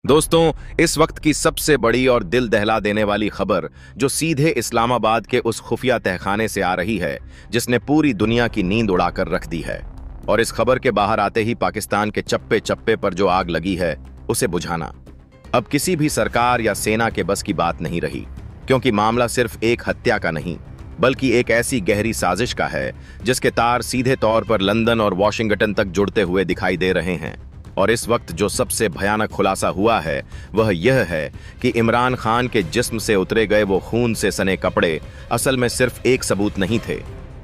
दोस्तों, इस वक्त की सबसे बड़ी और दिल दहला देने वाली खबर जो सीधे इस्लामाबाद के उस खुफिया तहखाने से आ रही है जिसने पूरी दुनिया की नींद उड़ाकर रख दी है। और इस खबर के बाहर आते ही पाकिस्तान के चप्पे चप्पे पर जो आग लगी है उसे बुझाना अब किसी भी सरकार या सेना के बस की बात नहीं रही, क्योंकि मामला सिर्फ एक हत्या का नहीं बल्कि एक ऐसी गहरी साजिश का है जिसके तार सीधे तौर पर लंदन और वॉशिंगटन तक जुड़ते हुए दिखाई दे रहे हैं। और इस वक्त जो सबसे भयानक खुलासा हुआ है वह यह है कि इमरान खान के जिस्म से उतरे गए वो खून से सने कपड़े असल में सिर्फ एक सबूत नहीं थे,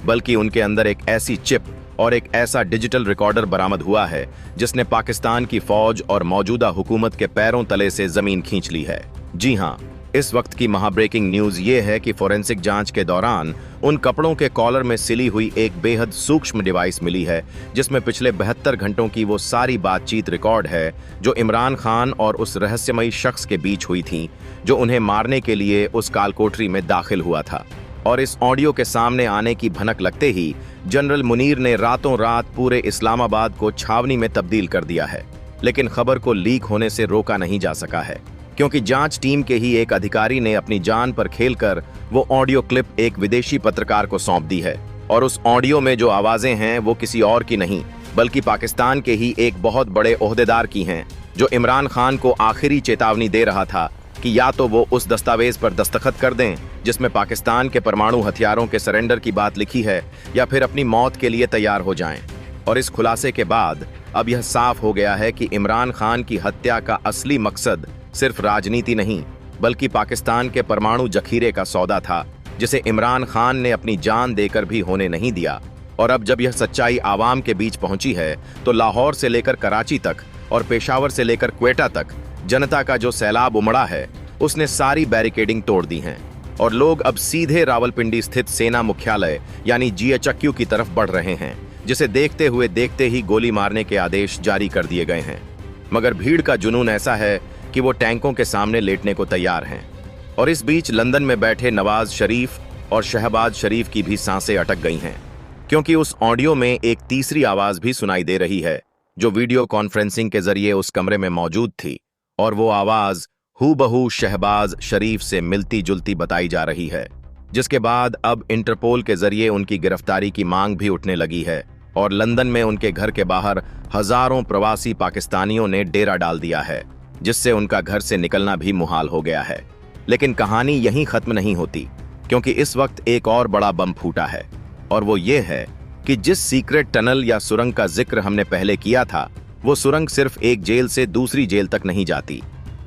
बल्कि उनके अंदर एक ऐसी चिप और एक ऐसा डिजिटल रिकॉर्डर बरामद हुआ है जिसने पाकिस्तान की फौज और मौजूदा हुकूमत के पैरों तले से जमीन खींच ली है। जी हाँ, इस वक्त की महाब्रेकिंग न्यूज ये है कि फोरेंसिक जांच के दौरान उन कपड़ों के कॉलर में सिली हुई एक बेहद सूक्ष्म डिवाइस मिली है जिसमें पिछले 72 घंटों की वो सारी बातचीत रिकॉर्ड है जो इमरान खान और उस रहस्यमयी शख्स के बीच हुई थी जो उन्हें मारने के लिए उस कालकोठरी में दाखिल हुआ था। और इस ऑडियो के सामने आने की भनक लगते ही जनरल मुनीर ने रातों रात पूरे इस्लामाबाद को छावनी में तब्दील कर दिया है। लेकिन खबर को लीक होने से रोका नहीं जा सका है, क्योंकि जांच टीम के ही एक अधिकारी ने अपनी जान पर खेलकर वो ऑडियो क्लिप एक विदेशी पत्रकार को सौंप दी है। और उस ऑडियो में जो आवाजें हैं वो किसी और की नहीं बल्कि पाकिस्तान के ही एक बहुत बड़े ओहदेदार की हैं, जो इमरान खान को आखिरी चेतावनी दे रहा था कि या तो वो उस दस्तावेज पर दस्तखत कर दें जिसमें पाकिस्तान के परमाणु हथियारों के सरेंडर की बात लिखी है, या फिर अपनी मौत के लिए तैयार हो जाएं। और इस खुलासे के बाद अब यह साफ हो गया है कि इमरान खान की हत्या का असली मकसद सिर्फ राजनीति नहीं बल्कि पाकिस्तान के परमाणु जखीरे का सौदा था, जिसे इमरान खान ने अपनी जान देकर भी होने नहीं दिया। और अब जब यह सच्चाई आवाम के बीच पहुंची है तो लाहौर से लेकर कराची तक और पेशावर से लेकर क्वेटा तक जनता का जो सैलाब उमड़ा है उसने सारी बैरिकेडिंग तोड़ दी हैं और लोग अब सीधे रावलपिंडी स्थित सेना मुख्यालय यानी GHQ की तरफ बढ़ रहे हैं, जिसे देखते हुए देखते ही गोली मारने के आदेश जारी कर दिए गए हैं। मगर भीड़ का जुनून ऐसा है कि वो टैंकों के सामने लेटने को तैयार हैं। और इस बीच लंदन में बैठे नवाज शरीफ और शहबाज शरीफ की भी सांसें अटक गई हैं, क्योंकि उस ऑडियो में एक तीसरी आवाज भी सुनाई दे रही है जो वीडियो कॉन्फ्रेंसिंग के जरिए उस कमरे में मौजूद थी। और वो आवाज हूबहू शहबाज शरीफ से मिलती जुलती बताई जा रही है, जिसके बाद अब इंटरपोल के जरिए उनकी गिरफ्तारी की मांग भी उठने लगी है। और लंदन में उनके घर के बाहर हजारों प्रवासी पाकिस्तानियों ने डेरा डाल दिया है, जिससे उनका घर से निकलना भी मुहाल हो गया है। लेकिन कहानी यहीं खत्म नहीं होती, क्योंकि इस वक्त एक और बड़ा बम फूटा है। और वो ये है कि जिस सीक्रेट टनल या सुरंग का जिक्र हमने पहले किया था, वो सुरंग सिर्फ एक जेल से दूसरी जेल तक नहीं जाती,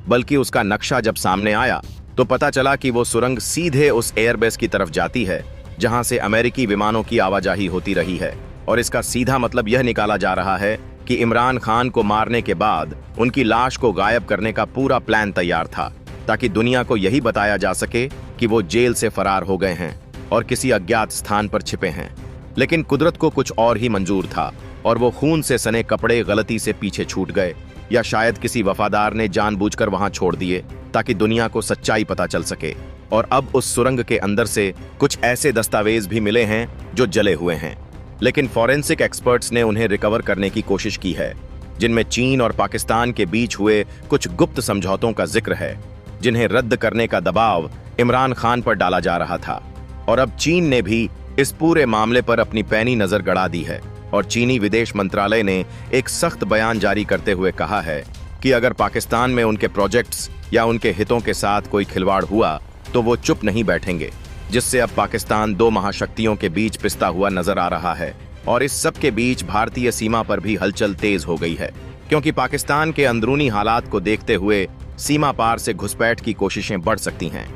बल्कि उसका नक्शा जब सामने आया तो पता चला कि वो सुरंग सीधे उस एयरबेस की तरफ जाती है जहां से अमेरिकी विमानों की आवाजाही होती रही है। और इसका सीधा मतलब यह निकाला जा रहा है कि इमरान खान को मारने के बाद उनकी लाश को गायब करने का पूरा प्लान तैयार था, ताकि दुनिया को यही बताया जा सके कि वो जेल से फरार हो गए हैं और किसी अज्ञात स्थान पर छिपे हैं। लेकिन कुदरत को कुछ और ही मंजूर था और वो खून से सने कपड़े गलती से पीछे छूट गए, या शायद किसी वफादार ने जानबूझकर वहां छोड़ दिए ताकि दुनिया को सच्चाई पता चल सके। और अब उस सुरंग के अंदर से कुछ ऐसे दस्तावेज भी मिले हैं जो जले हुए हैं, लेकिन फॉरेंसिक एक्सपर्ट्स ने उन्हें रिकवर करने की कोशिश की है, जिनमें चीन और पाकिस्तान के बीच हुए कुछ गुप्त समझौतों का जिक्र है, जिन्हें रद्द करने का दबाव इमरान खान पर डाला जा रहा था। और अब चीन ने भी इस पूरे मामले पर अपनी पैनी नजर गड़ा दी है और चीनी विदेश मंत्रालय ने एक सख्त बयान जारी करते हुए कहा है कि अगर पाकिस्तान में उनके प्रोजेक्ट्स या उनके हितों के साथ कोई खिलवाड़ हुआ तो वो चुप नहीं बैठेंगे। जिससे अब पाकिस्तान दो महाशक्तियों के बीच पिसता हुआ नजर आ रहा है। और इस सब के बीच भारतीय सीमा पर भी हलचल तेज हो गई है, क्योंकि पाकिस्तान के अंदरूनी हालात को देखते हुए सीमा पार से घुसपैठ की कोशिशें बढ़ सकती हैं,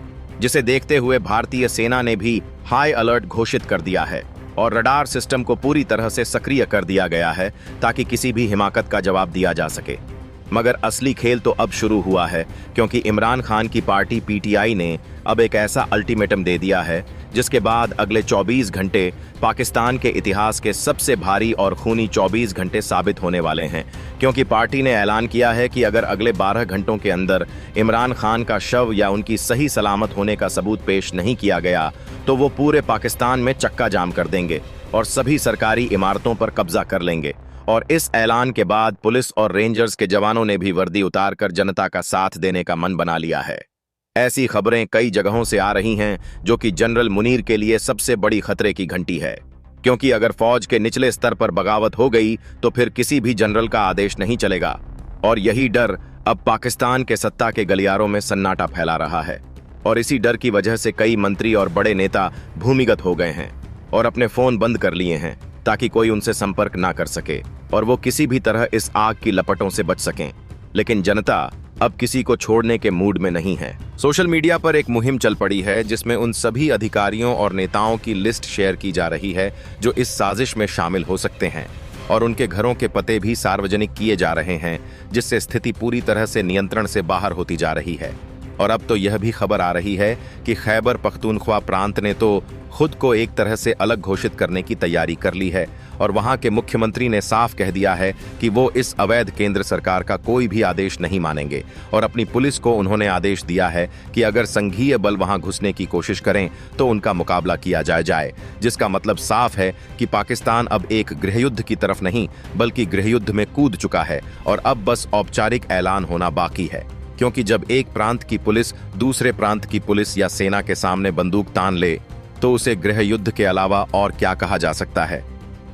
जिसे देखते हुए भारतीय सेना ने भी हाई अलर्ट घोषित कर दिया है और रडार सिस्टम को पूरी तरह से सक्रिय कर दिया गया है ताकि किसी भी हिमाकत का जवाब दिया जा सके। मगर असली खेल तो अब शुरू हुआ है, क्योंकि इमरान खान की पार्टी PTI ने अब एक ऐसा अल्टीमेटम दे दिया है जिसके बाद अगले 24 घंटे पाकिस्तान के इतिहास के सबसे भारी और खूनी 24 घंटे साबित होने वाले हैं, क्योंकि पार्टी ने ऐलान किया है कि अगर अगले 12 घंटों के अंदर इमरान खान का शव या उनकी सही सलामत होने का सबूत पेश नहीं किया गया तो वो पूरे पाकिस्तान में चक्का जाम कर देंगे और सभी सरकारी इमारतों पर कब्जा कर लेंगे और इस ऐलान के बाद पुलिस और रेंजर्स के जवानों ने भी वर्दी उतारकर जनता का साथ देने का मन बना लिया है। ऐसी खबरें कई जगहों से आ रही हैं जो कि जनरल मुनीर के लिए सबसे बड़ी खतरे की घंटी है, क्योंकि अगर फौज के निचले स्तर पर बगावत हो गई तो फिर किसी भी जनरल का आदेश नहीं चलेगा। और यही डर अब पाकिस्तान के सत्ता के गलियारों में सन्नाटा फैला रहा है। और इसी डर की वजह से कई मंत्री और बड़े नेता भूमिगत हो गए हैं और अपने फोन बंद कर लिए हैं ताकि कोई उनसे संपर्क ना कर सके और वो किसी भी तरह इस आग की लपटों से बच सकें। लेकिन जनता अब किसी को छोड़ने के मूड में नहीं है। सोशल मीडिया पर एक मुहिम चल पड़ी है जिसमें उन सभी अधिकारियों और नेताओं की लिस्ट शेयर की जा रही है जो इस साजिश में शामिल हो सकते हैं, और उनके घरों के पते भी सार्वजनिक किए जा रहे हैं, जिससे स्थिति पूरी तरह से नियंत्रण से बाहर होती जा रही है। और अब तो यह भी खबर आ रही है कि खैबर पख्तूनख्वा प्रांत ने तो खुद को एक तरह से अलग घोषित करने की तैयारी कर ली है और वहां के मुख्यमंत्री ने साफ कह दिया है कि वो इस अवैध केंद्र सरकार का कोई भी आदेश नहीं मानेंगे। और अपनी पुलिस को उन्होंने आदेश दिया है कि अगर संघीय बल वहां घुसने की कोशिश करें तो उनका मुकाबला किया जाए, जिसका मतलब साफ है कि पाकिस्तान अब एक गृहयुद्ध की तरफ नहीं बल्कि गृहयुद्ध में कूद चुका है और अब बस औपचारिक ऐलान होना बाकी है। क्योंकि जब एक प्रांत की पुलिस दूसरे प्रांत की पुलिस या सेना के सामने बंदूक तान ले तो उसे गृह युद्ध के अलावा और क्या कहा जा सकता है।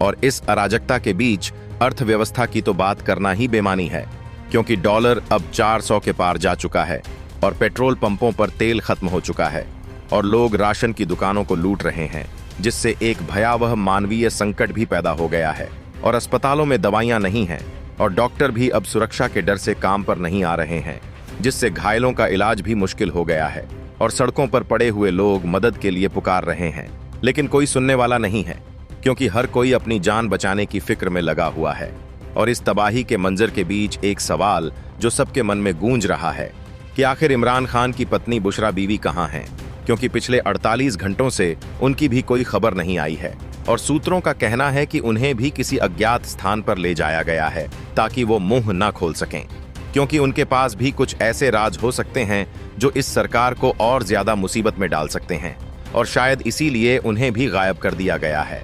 और इस अराजकता के बीच अर्थव्यवस्था की तो बात करना ही बेमानी है, क्योंकि डॉलर अब 400 के पार जा चुका है और पेट्रोल पंपों पर तेल खत्म हो चुका है और लोग राशन की दुकानों को लूट रहे हैं, जिससे एक भयावह मानवीय संकट भी पैदा हो गया है। और अस्पतालों में दवाइयां नहीं हैं और डॉक्टर भी अब सुरक्षा के डर से काम पर नहीं आ रहे हैं, जिससे घायलों का इलाज भी मुश्किल हो गया है। और सड़कों पर पड़े हुए लोग मदद के लिए पुकार रहे हैं, लेकिन कोई सुनने वाला नहीं है, क्योंकि हर कोई अपनी जान बचाने की फिक्र में लगा हुआ है। और इस तबाही के मंजर के बीच एक सवाल जो सबके मन में गूंज रहा है कि आखिर इमरान खान की पत्नी बुशरा बीवी कहाँ हैं, क्योंकि पिछले 48 घंटों से उनकी भी कोई खबर नहीं आई है। और सूत्रों का कहना है कि उन्हें भी किसी अज्ञात स्थान पर ले जाया गया है ताकि वो मुंह न खोल सकें, क्योंकि उनके पास भी कुछ ऐसे राज हो सकते हैं जो इस सरकार को और ज्यादा मुसीबत में डाल सकते हैं, और शायद इसीलिए उन्हें भी गायब कर दिया गया है।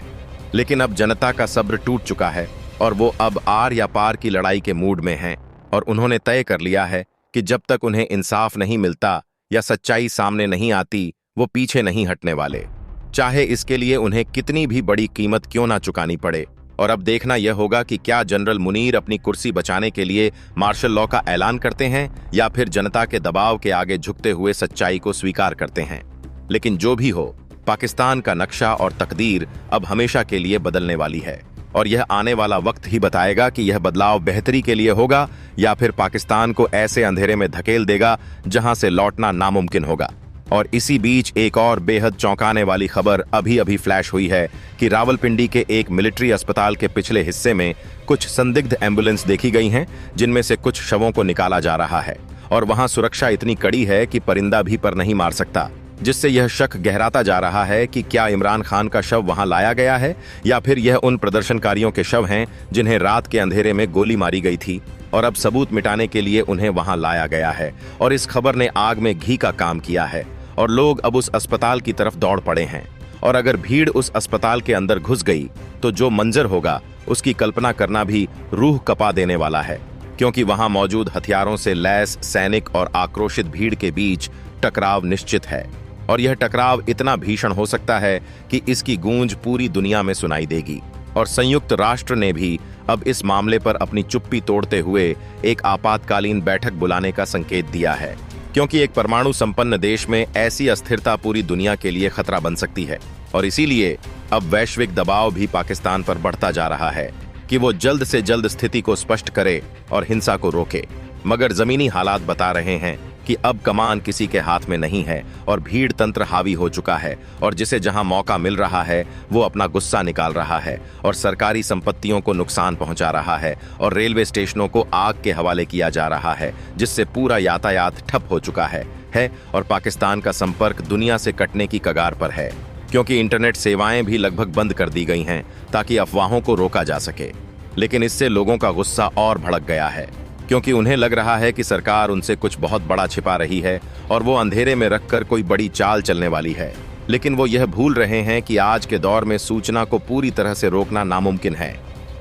लेकिन अब जनता का सब्र टूट चुका है और वो अब आर या पार की लड़ाई के मूड में हैं, और उन्होंने तय कर लिया है कि जब तक उन्हें इंसाफ नहीं मिलता या सच्चाई सामने नहीं आती वो पीछे नहीं हटने वाले, चाहे इसके लिए उन्हें कितनी भी बड़ी कीमत क्यों ना चुकानी पड़े। और अब देखना यह होगा कि क्या जनरल मुनीर अपनी कुर्सी बचाने के लिए मार्शल लॉ का ऐलान करते हैं या फिर जनता के दबाव के आगे झुकते हुए सच्चाई को स्वीकार करते हैं। लेकिन जो भी हो, पाकिस्तान का नक्शा और तकदीर अब हमेशा के लिए बदलने वाली है, और यह आने वाला वक्त ही बताएगा कि यह बदलाव बेहतरी के लिए होगा या फिर पाकिस्तान को ऐसे अंधेरे में धकेल देगा जहां से लौटना नामुमकिन होगा। और इसी बीच एक और बेहद चौंकाने वाली खबर अभी अभी फ्लैश हुई है कि रावलपिंडी के एक मिलिट्री अस्पताल के पिछले हिस्से में कुछ संदिग्ध एम्बुलेंस देखी गई हैं, जिनमें से कुछ शवों को निकाला जा रहा है। और वहां सुरक्षा इतनी कड़ी है कि परिंदा भी पर नहीं मार सकता, जिससे यह शक गहराता जा रहा है कि क्या इमरान खान का शव वहां लाया गया है या फिर यह उन प्रदर्शनकारियों के शव हैं जिन्हें रात के अंधेरे में गोली मारी गई थी और अब सबूत मिटाने के लिए उन्हें वहां लाया गया है। और इस खबर ने आग में घी का काम किया है और लोग अब उस अस्पताल की तरफ दौड़ पड़े हैं। और अगर भीड़ उस अस्पताल के अंदर घुस गई तो जो मंजर होगा उसकी कल्पना करना भी रूह कपा देने वाला है, क्योंकि वहां मौजूद हथियारों से लैस सैनिक और आक्रोशित भीड़ के बीच टकराव निश्चित है। और यह टकराव इतना भीषण हो सकता है कि इसकी गूंज पूरी दुनिया में सुनाई देगी। और संयुक्त राष्ट्र ने भी अब इस मामले पर अपनी चुप्पी तोड़ते हुए एक आपातकालीन बैठक बुलाने का संकेत दिया है, क्योंकि एक परमाणु संपन्न देश में ऐसी अस्थिरता पूरी दुनिया के लिए खतरा बन सकती है। और इसीलिए अब वैश्विक दबाव भी पाकिस्तान पर बढ़ता जा रहा है कि वो जल्द से जल्द स्थिति को स्पष्ट करे और हिंसा को रोके। मगर जमीनी हालात बता रहे हैं कि अब कमान किसी के हाथ में नहीं है और भीड़ तंत्र हावी हो चुका है, और जिसे जहां मौका मिल रहा है वो अपना गुस्सा निकाल रहा है और सरकारी संपत्तियों को नुकसान पहुंचा रहा है और रेलवे स्टेशनों को आग के हवाले किया जा रहा है, जिससे पूरा यातायात ठप हो चुका है और पाकिस्तान का संपर्क दुनिया से कटने की कगार पर है, क्योंकि इंटरनेट सेवाएं भी लगभग बंद कर दी गई हैं ताकि अफवाहों को रोका जा सके। लेकिन इससे लोगों का गुस्सा और भड़क गया है, क्योंकि उन्हें लग रहा है कि सरकार उनसे कुछ बहुत बड़ा छिपा रही है और वो अंधेरे में रखकर कोई बड़ी चाल चलने वाली है। लेकिन वो यह भूल रहे हैं कि आज के दौर में सूचना को पूरी तरह से रोकना नामुमकिन है,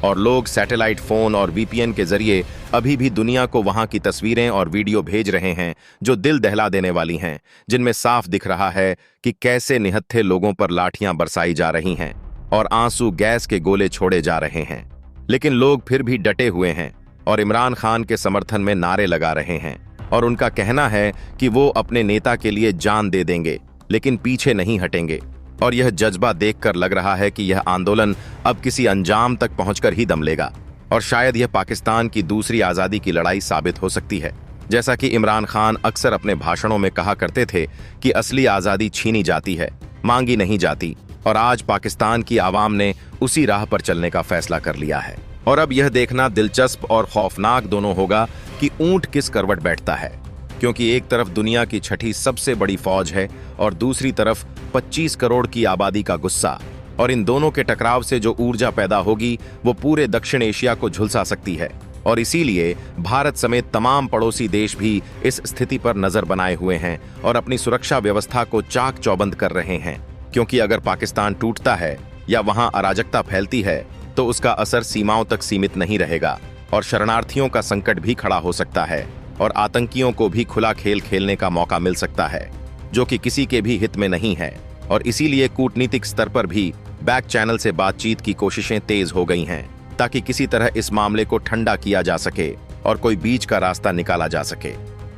और लोग सैटेलाइट फोन और वीपीएन के जरिए अभी भी दुनिया को वहां की तस्वीरें और वीडियो भेज रहे हैं जो दिल दहला देने वाली हैं, जिनमें साफ दिख रहा है कि कैसे निहत्थे लोगों पर लाठियां बरसाई जा रही हैं और आंसू गैस के गोले छोड़े जा रहे हैं। लेकिन लोग फिर भी डटे हुए हैं और इमरान खान के समर्थन में नारे लगा रहे हैं और उनका कहना है कि वो अपने नेता के लिए जान दे देंगे, लेकिन पीछे नहीं हटेंगे। और यह जज्बा देखकर लग रहा है कि यह आंदोलन अब किसी अंजाम तक पहुंचकर ही दम लेगा और शायद यह पाकिस्तान की दूसरी आज़ादी की लड़ाई साबित हो सकती है। जैसा कि इमरान खान अक्सर अपने भाषणों में कहा करते थे कि असली आज़ादी छीनी जाती है, मांगी नहीं जाती, और आज पाकिस्तान की आवाम ने उसी राह पर चलने का फैसला कर लिया है। और अब यह देखना दिलचस्प और खौफनाक दोनों होगा कि ऊंट किस करवट बैठता है, क्योंकि एक तरफ दुनिया की छठी सबसे बड़ी फौज है और दूसरी तरफ 25 करोड़ की आबादी का गुस्सा, और इन दोनों के टकराव से जो ऊर्जा पैदा होगी वो पूरे दक्षिण एशिया को झुलसा सकती है। और इसीलिए भारत समेत तमाम पड़ोसी देश भी इस स्थिति पर नजर बनाए हुए हैं और अपनी सुरक्षा व्यवस्था को चाक चौबंद कर रहे हैं, क्योंकि अगर पाकिस्तान टूटता है या वहां अराजकता फैलती है तो उसका असर सीमाओं तक सीमित नहीं रहेगा और शरणार्थियों का संकट भी खड़ा हो सकता है और आतंकियों को भी खुला खेल खेलने का मौका मिल सकता है, जो कि किसी के भी हित में नहीं है। और इसीलिए कूटनीतिक स्तर पर भी बैक चैनल से बातचीत की कोशिशें तेज हो गई हैं ताकि किसी तरह इस मामले को ठंडा किया जा सके और कोई बीच का रास्ता निकाला जा सके।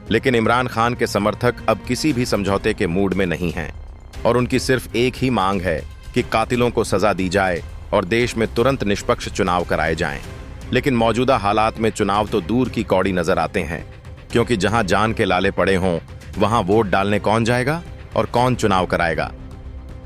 लेकिन इमरान खान के समर्थक अब किसी भी समझौते के मूड में नहीं हैं और उनकी सिर्फ एक ही मांग है कि कातिलों को सजा दी जाए और देश में तुरंत निष्पक्ष चुनाव कराए जाएं। लेकिन मौजूदा हालात में चुनाव तो दूर की कौड़ी नजर आते हैं, क्योंकि जहां जान के लाले पड़े हों वहां वोट डालने कौन जाएगा और कौन चुनाव कराएगा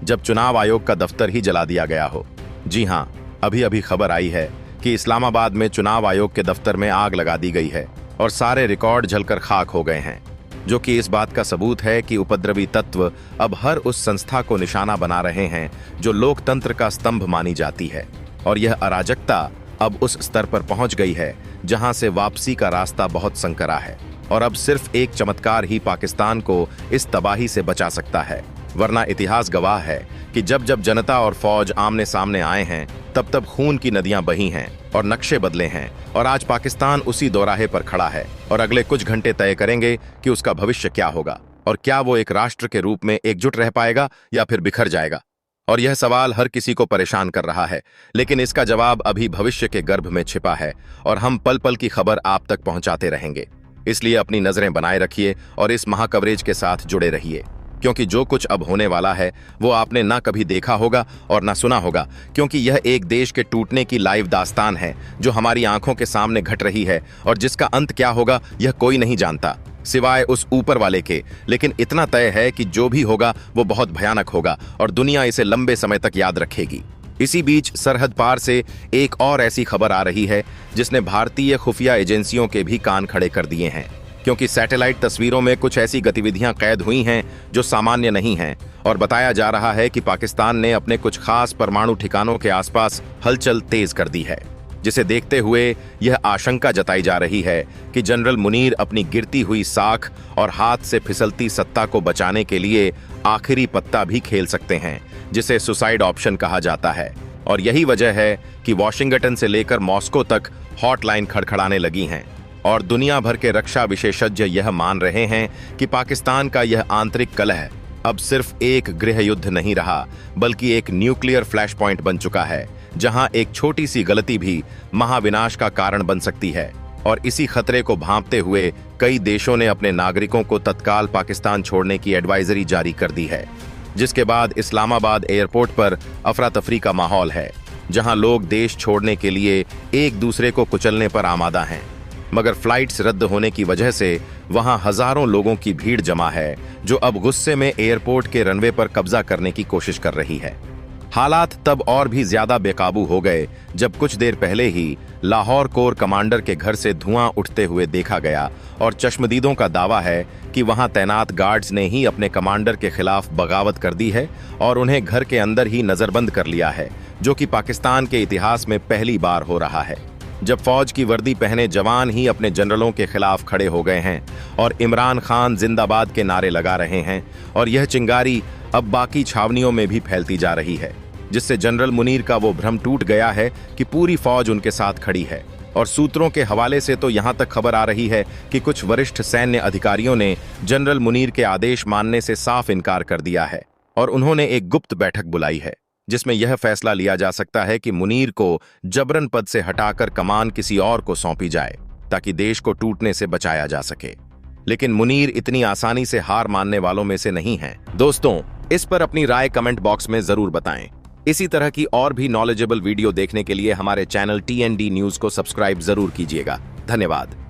जब चुनाव आयोग का दफ्तर ही जला दिया गया हो। जी हां, अभी अभी खबर आई है कि इस्लामाबाद में चुनाव आयोग के दफ्तर में आग लगा दी गई है और सारे रिकॉर्ड जलकर खाक हो गए हैं, जो कि इस बात का सबूत है कि उपद्रवी तत्व अब हर उस संस्था को निशाना बना रहे हैं जो लोकतंत्र का स्तंभ मानी जाती है। और यह अराजकता अब उस स्तर पर पहुंच गई है जहां से वापसी का रास्ता बहुत संकरा है और अब सिर्फ एक चमत्कार ही पाकिस्तान को इस तबाही से बचा सकता है। वरना इतिहास गवाह है कि जब जब जनता और फौज आमने सामने आए हैं तब तब खून की नदियां बही हैं और नक्शे बदले हैं, और आज पाकिस्तान उसी दोराहे पर खड़ा है और अगले कुछ घंटे तय करेंगे कि उसका भविष्य क्या होगा और क्या वो एक राष्ट्र के रूप में एकजुट रह पाएगा या फिर बिखर जाएगा। और यह सवाल हर किसी को परेशान कर रहा है, लेकिन इसका जवाब अभी भविष्य के गर्भ में छिपा है और हम पल पल की खबर आप तक पहुंचाते रहेंगे। इसलिए अपनी नजरें बनाए रखिए और इस महाकवरेज के साथ जुड़े रहिए, क्योंकि जो कुछ अब होने वाला है वो आपने ना कभी देखा होगा और ना सुना होगा, क्योंकि यह एक देश के टूटने की लाइव दास्तान है जो हमारी आंखों के सामने घट रही है और जिसका अंत क्या होगा यह कोई नहीं जानता सिवाय उस ऊपर वाले के। लेकिन इतना तय है कि जो भी होगा वो बहुत भयानक होगा और दुनिया इसे लंबे समय तक याद रखेगी। इसी बीच सरहद पार से एक और ऐसी खबर आ रही है जिसने भारतीय खुफिया एजेंसियों के भी कान खड़े कर दिए हैं, क्योंकि सैटेलाइट तस्वीरों में कुछ ऐसी गतिविधियां कैद हुई हैं जो सामान्य नहीं हैं और बताया जा रहा है कि पाकिस्तान ने अपने कुछ खास परमाणु ठिकानों के आसपास हलचल तेज कर दी है, जिसे देखते हुए यह आशंका जताई जा रही है कि जनरल मुनीर अपनी गिरती हुई साख और हाथ से फिसलती सत्ता को बचाने के लिए आखिरी पत्ता भी खेल सकते हैं, जिसे सुसाइड ऑप्शन कहा जाता है। और यही वजह है कि वॉशिंगटन से लेकर मॉस्को तक हॉटलाइन खड़खड़ाने लगी हैं और दुनिया भर के रक्षा विशेषज्ञ यह मान रहे हैं कि पाकिस्तान का यह आंतरिक कलह अब सिर्फ एक गृह युद्ध नहीं रहा, बल्कि एक न्यूक्लियर फ्लैश पॉइंट बन चुका है, जहां एक छोटी सी गलती भी महाविनाश का कारण बन सकती है। और इसी खतरे को भांपते हुए कई देशों ने अपने नागरिकों को तत्काल पाकिस्तान छोड़ने की एडवाइजरी जारी कर दी है, जिसके बाद इस्लामाबाद एयरपोर्ट पर अफरा तफरी का माहौल है, जहां लोग देश छोड़ने के लिए एक दूसरे को कुचलने पर आमादा हैं। मगर फ्लाइट्स रद्द होने की वजह से वहां हजारों लोगों की भीड़ जमा है जो अब गुस्से में एयरपोर्ट के रनवे पर कब्जा करने की कोशिश कर रही है। हालात तब और भी ज्यादा बेकाबू हो गए जब कुछ देर पहले ही लाहौर कोर कमांडर के घर से धुआं उठते हुए देखा गया और चश्मदीदों का दावा है कि वहां तैनात गार्ड्स ने ही अपने कमांडर के खिलाफ बगावत कर दी है और उन्हें घर के अंदर ही नजरबंद कर लिया है, जो कि पाकिस्तान के इतिहास में पहली बार हो रहा है, जब फौज की वर्दी पहने जवान ही अपने जनरलों के खिलाफ खड़े हो गए हैं और इमरान खान जिंदाबाद के नारे लगा रहे हैं। और यह चिंगारी अब बाकी छावनियों में भी फैलती जा रही है। जिससे जनरल मुनीर का वो भ्रम टूट गया है कि पूरी फौज उनके साथ खड़ी है। और सूत्रों के हवाले से तो यहां तक खबर आ रही है कि कुछ वरिष्ठ सैन्य अधिकारियों ने जनरल मुनीर के आदेश मानने से साफ इनकार कर दिया है और उन्होंने एक गुप्त बैठक बुलाई है, जिसमें यह फैसला लिया जा सकता है कि मुनीर को जबरन पद से हटाकर कमान किसी और को सौंपी जाए ताकि देश को टूटने से बचाया जा सके। लेकिन मुनीर इतनी आसानी से हार मानने वालों में से नहीं है। दोस्तों, इस पर अपनी राय कमेंट बॉक्स में जरूर बताएं। इसी तरह की और भी नॉलेजेबल वीडियो देखने के लिए हमारे चैनल TND न्यूज को सब्सक्राइब जरूर कीजिएगा। धन्यवाद।